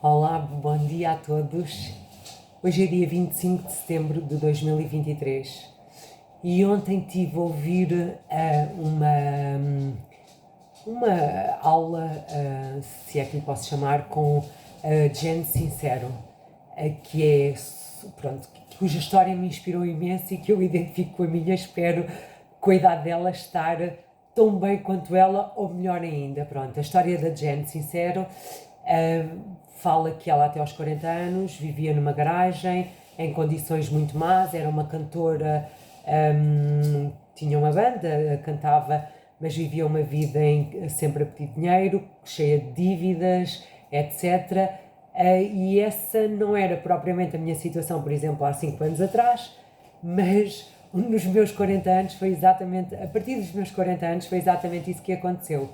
Olá, bom dia a todos. Hoje é dia 25 de setembro de 2023 e ontem tive a ouvir uma aula, se é que lhe posso chamar, com a Jen Sincero, que é, pronto, cuja história me inspirou imenso e que eu identifico com a minha. Espero, com a idade dela, estar tão bem quanto ela, ou melhor ainda. Pronto, a história da Jen Sincero fala que ela até aos 40 anos vivia numa garagem, em condições muito más, era uma cantora, tinha uma banda, cantava, mas vivia uma vida sempre a pedir dinheiro, cheia de dívidas, etc. E essa não era propriamente a minha situação, por exemplo, há 5 anos atrás, mas nos meus 40 anos foi exatamente, a partir dos meus 40 anos foi exatamente isso que aconteceu.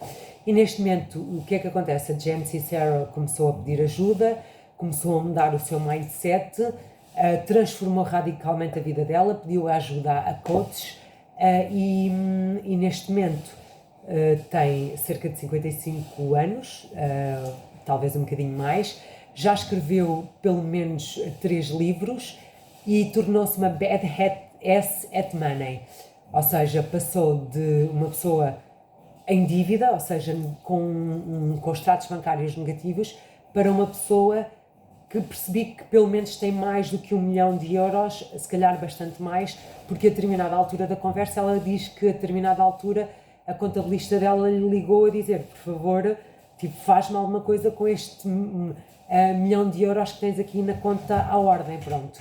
E neste momento, o que é que acontece? A Jen Sincero começou a pedir ajuda, começou a mudar o seu mindset, transformou radicalmente a vida dela, pediu ajuda a coaches e neste momento tem cerca de 55 anos, talvez um bocadinho mais, já escreveu pelo menos 3 livros e tornou-se uma bad ass at money, ou seja, passou de uma pessoa em dívida, ou seja, com extratos bancários negativos, para uma pessoa que percebi que pelo menos tem mais do que 1 milhão de euros, se calhar bastante mais, porque a determinada altura da conversa ela diz que a determinada altura a contabilista dela lhe ligou a dizer, por favor, faz-me alguma coisa com este 1 milhão de euros que tens aqui na conta à ordem, pronto.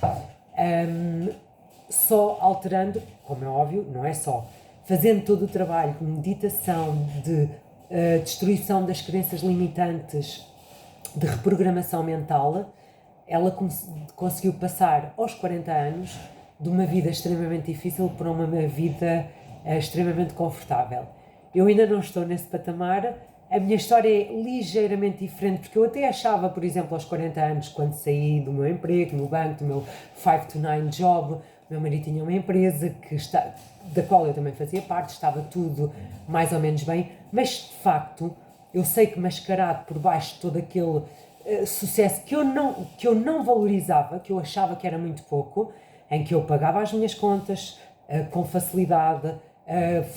Só alterando, como é óbvio, não é só, fazendo todo o trabalho de meditação, de destruição das crenças limitantes, de reprogramação mental, ela conseguiu passar aos 40 anos de uma vida extremamente difícil para uma vida extremamente confortável. Eu ainda não estou nesse patamar, a minha história é ligeiramente diferente, porque eu até achava, por exemplo, aos 40 anos, quando saí do meu emprego, no banco, do meu 5 to 9 job, meu marido tinha uma empresa da qual eu também fazia parte, estava tudo mais ou menos bem, mas de facto eu sei que mascarado por baixo de todo aquele sucesso que eu não valorizava, que eu achava que era muito pouco, em que eu pagava as minhas contas com facilidade,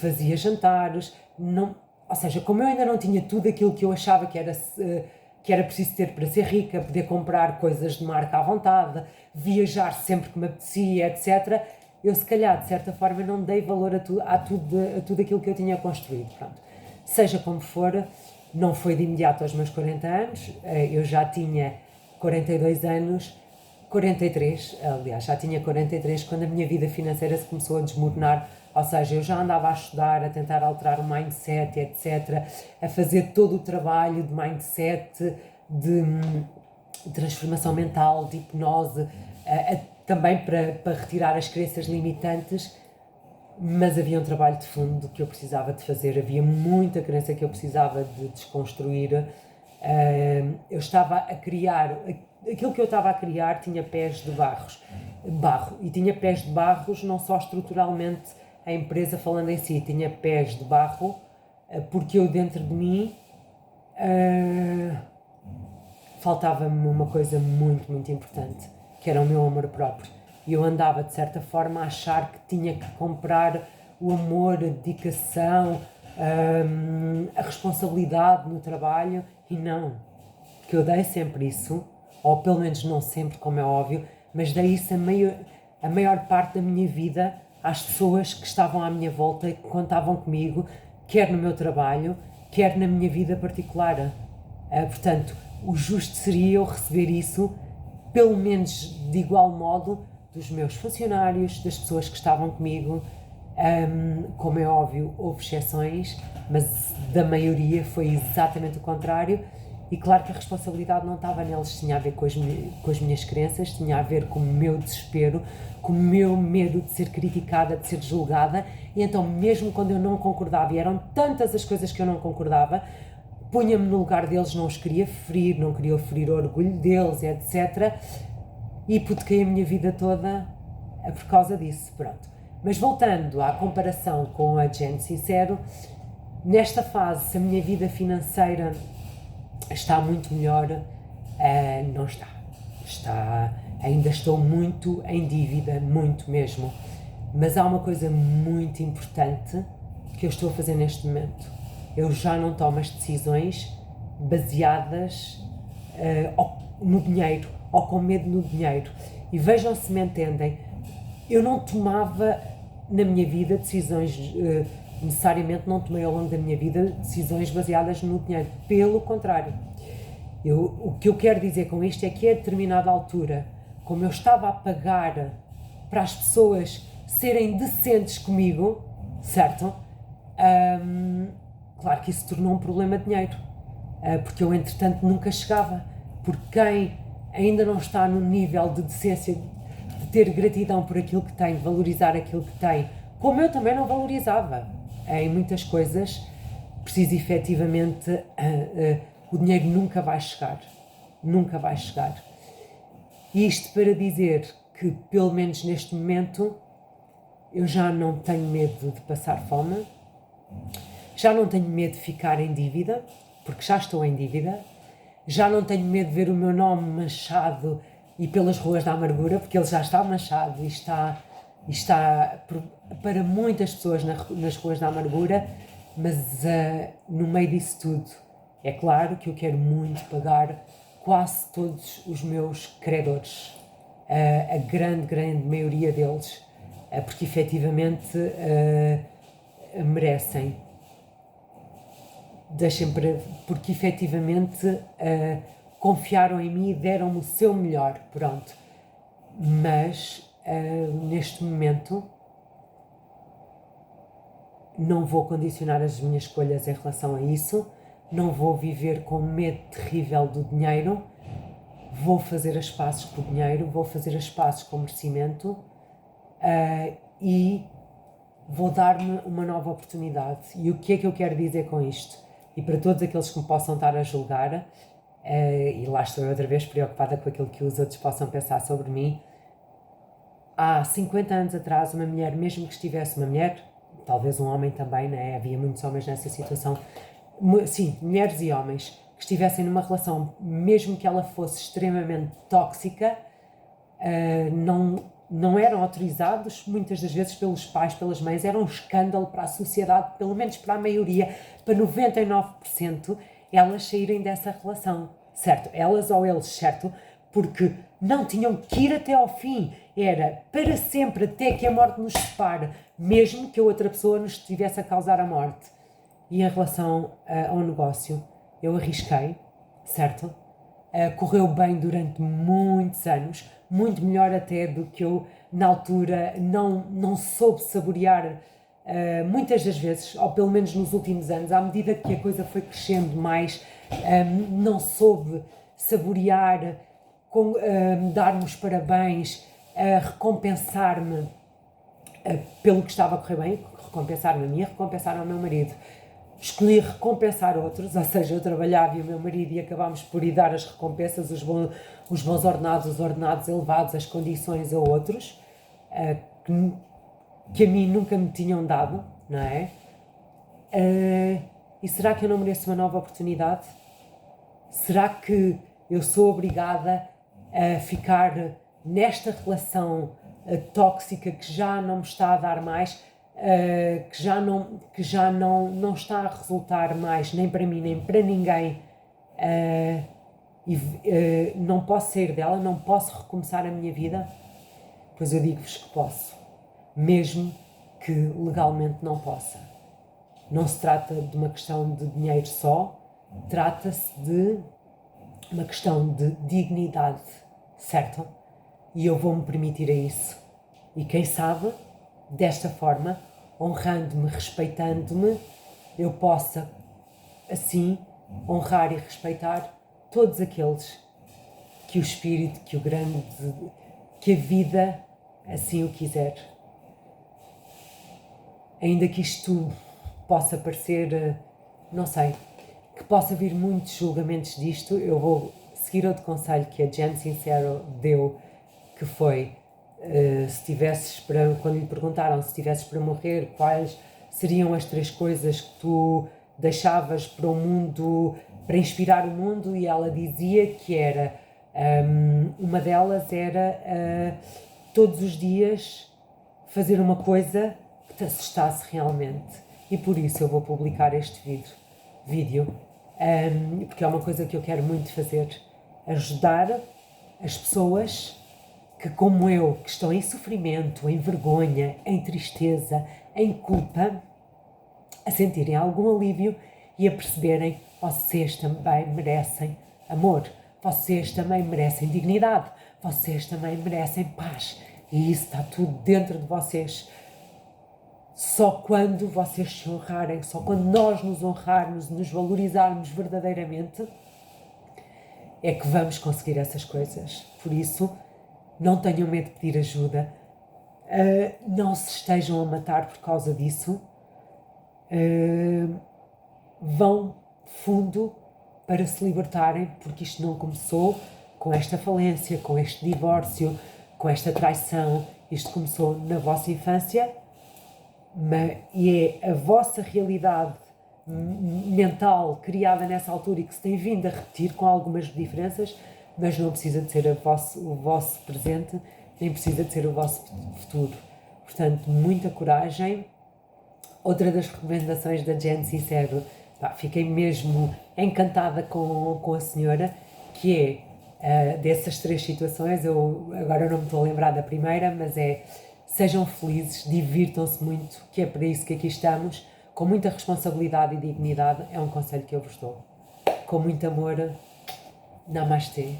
fazia jantares, ou seja, como eu ainda não tinha tudo aquilo que eu achava que era preciso ter para ser rica, poder comprar coisas de marca à vontade, viajar sempre que me apetecia, etc., eu se calhar, de certa forma, não dei valor a tudo aquilo que eu tinha construído. Pronto. Seja como for, não foi de imediato aos meus 40 anos, eu já tinha 42 anos, 43, aliás, já tinha 43 quando a minha vida financeira se começou a desmoronar, ou seja, eu já andava a estudar, a tentar alterar o mindset, etc., a fazer todo o trabalho de mindset, de transformação mental, de hipnose, também para retirar as crenças limitantes, mas havia um trabalho de fundo que eu precisava de fazer, havia muita crença que eu precisava de desconstruir. Eu estava a criar, aquilo que eu estava a criar tinha pés de barro, e tinha pés de barros não só estruturalmente a empresa falando em si, tinha pés de barro porque eu dentro de mim faltava-me uma coisa muito, muito importante, que era o meu amor próprio. E eu andava, de certa forma, a achar que tinha que comprar o amor, a dedicação, a responsabilidade no trabalho, e não. Que eu dei sempre isso, ou pelo menos não sempre, como é óbvio, mas dei isso a maior parte da minha vida às pessoas que estavam à minha volta e que contavam comigo, quer no meu trabalho, quer na minha vida particular. Portanto, o justo seria eu receber isso, pelo menos de igual modo, dos meus funcionários, das pessoas que estavam comigo. Como é óbvio, houve exceções, mas da maioria foi exatamente o contrário. E claro que a responsabilidade não estava neles, tinha a ver com as minhas crenças, tinha a ver com o meu desespero, com o meu medo de ser criticada, de ser julgada. E então, mesmo quando eu não concordava, e eram tantas as coisas que eu não concordava, punha-me no lugar deles, não os queria ferir, não queria ferir o orgulho deles, etc. E hipotequei a minha vida toda por causa disso, pronto. Mas voltando à comparação com a Jen Sincero, nesta fase, se a minha vida financeira está muito melhor, Não está. Ainda estou muito em dívida, muito mesmo. Mas há uma coisa muito importante que eu estou a fazer neste momento. Eu já não tomo as decisões baseadas no dinheiro ou com medo no dinheiro. E vejam se me entendem, eu não tomava na minha vida decisões, necessariamente não tomei ao longo da minha vida decisões baseadas no dinheiro. Pelo contrário, o que eu quero dizer com isto é que a determinada altura, como eu estava a pagar para as pessoas serem decentes comigo, certo? Claro que isso tornou um problema de dinheiro, porque eu entretanto nunca chegava, porque quem ainda não está no nível de decência, de ter gratidão por aquilo que tem, valorizar aquilo que tem, como eu também não valorizava em muitas coisas, preciso efetivamente, o dinheiro nunca vai chegar, E isto para dizer que, pelo menos neste momento, eu já não tenho medo de passar fome, já não tenho medo de ficar em dívida, porque já estou em dívida, já não tenho medo de ver o meu nome manchado e pelas ruas da amargura, porque ele já está manchado e está para muitas pessoas nas ruas da amargura, mas no meio disso tudo, é claro que eu quero muito pagar quase todos os meus credores, a grande maioria deles, porque efetivamente merecem. Porque efetivamente confiaram em mim e deram-me o seu melhor, pronto. Mas neste momento não vou condicionar as minhas escolhas em relação a isso, não vou viver com medo terrível do dinheiro, vou fazer as pazes com o dinheiro, vou fazer as pazes com o merecimento e vou dar-me uma nova oportunidade. E o que é que eu quero dizer com isto? E para todos aqueles que me possam estar a julgar, e lá estou eu outra vez preocupada com aquilo que os outros possam pensar sobre mim, há 50 anos atrás uma mulher, mesmo que estivesse uma mulher, talvez um homem também, né? Havia muitos homens nessa situação, sim, mulheres e homens, que estivessem numa relação, mesmo que ela fosse extremamente tóxica, não eram autorizados, muitas das vezes pelos pais, pelas mães, era um escândalo para a sociedade, pelo menos para a maioria, para 99%, elas saírem dessa relação, certo? Elas ou eles, certo? Porque não tinham que ir até ao fim, era para sempre, até que a morte nos separe, mesmo que a outra pessoa nos estivesse a causar a morte. E em relação ao negócio, eu arrisquei, certo? Correu bem durante muitos anos, muito melhor até do que eu, na altura, não soube saborear muitas das vezes, ou pelo menos nos últimos anos, à medida que a coisa foi crescendo mais, não soube saborear, dar-me os parabéns, recompensar-me pelo que estava a correr bem, recompensar-me a mim, recompensar ao meu marido. Escolhi recompensar outros, ou seja, eu trabalhava e o meu marido, e acabámos por ir dar as recompensas, os bons ordenados, os ordenados elevados, as condições a outros, que a mim nunca me tinham dado, não é? E será que eu não mereço uma nova oportunidade? Será que eu sou obrigada a ficar nesta relação tóxica que já não me está a dar mais, que já não está a resultar mais nem para mim nem para ninguém, não posso sair dela, não posso recomeçar a minha vida? Pois eu digo-vos que posso, mesmo que legalmente não possa. Não se trata de uma questão de dinheiro só, trata-se de uma questão de dignidade, certo? E eu vou-me permitir a isso. E quem sabe, desta forma, honrando-me, respeitando-me, eu possa, assim, honrar e respeitar todos aqueles que o espírito, que a vida assim o quiser. Ainda que isto possa parecer, não sei, que possa vir muitos julgamentos disto, eu vou seguir outro conselho que a Jen Sincero deu, que foi, quando lhe perguntaram se estivesses para morrer, quais seriam as 3 coisas que tu deixavas para o mundo para inspirar o mundo, e ela dizia que era, uma delas era todos os dias fazer uma coisa que te assustasse realmente. E por isso eu vou publicar este vídeo, porque é uma coisa que eu quero muito fazer, ajudar as pessoas que, como eu, que estão em sofrimento, em vergonha, em tristeza, em culpa, a sentirem algum alívio e a perceberem: vocês também merecem amor, vocês também merecem dignidade, vocês também merecem paz, e isso está tudo dentro de vocês. Só quando vocês se honrarem, só quando nós nos honrarmos, nos valorizarmos verdadeiramente, é que vamos conseguir essas coisas. Por isso, não tenham medo de pedir ajuda, não se estejam a matar por causa disso, vão fundo para se libertarem, porque isto não começou com esta falência, com este divórcio, com esta traição. Isto começou na vossa infância, e é a vossa realidade mental criada nessa altura e que se tem vindo a repetir com algumas diferenças, mas não precisa de ser o vosso presente, nem precisa de ser o vosso futuro. Portanto, muita coragem. Outra das recomendações da Jen Sincero, fiquei mesmo encantada com a senhora, que é, dessas 3 situações, eu agora não me estou a lembrar da primeira, mas sejam felizes, divirtam-se muito, que é para isso que aqui estamos, com muita responsabilidade e dignidade, é um conselho que eu vos dou. Com muito amor, Namastê.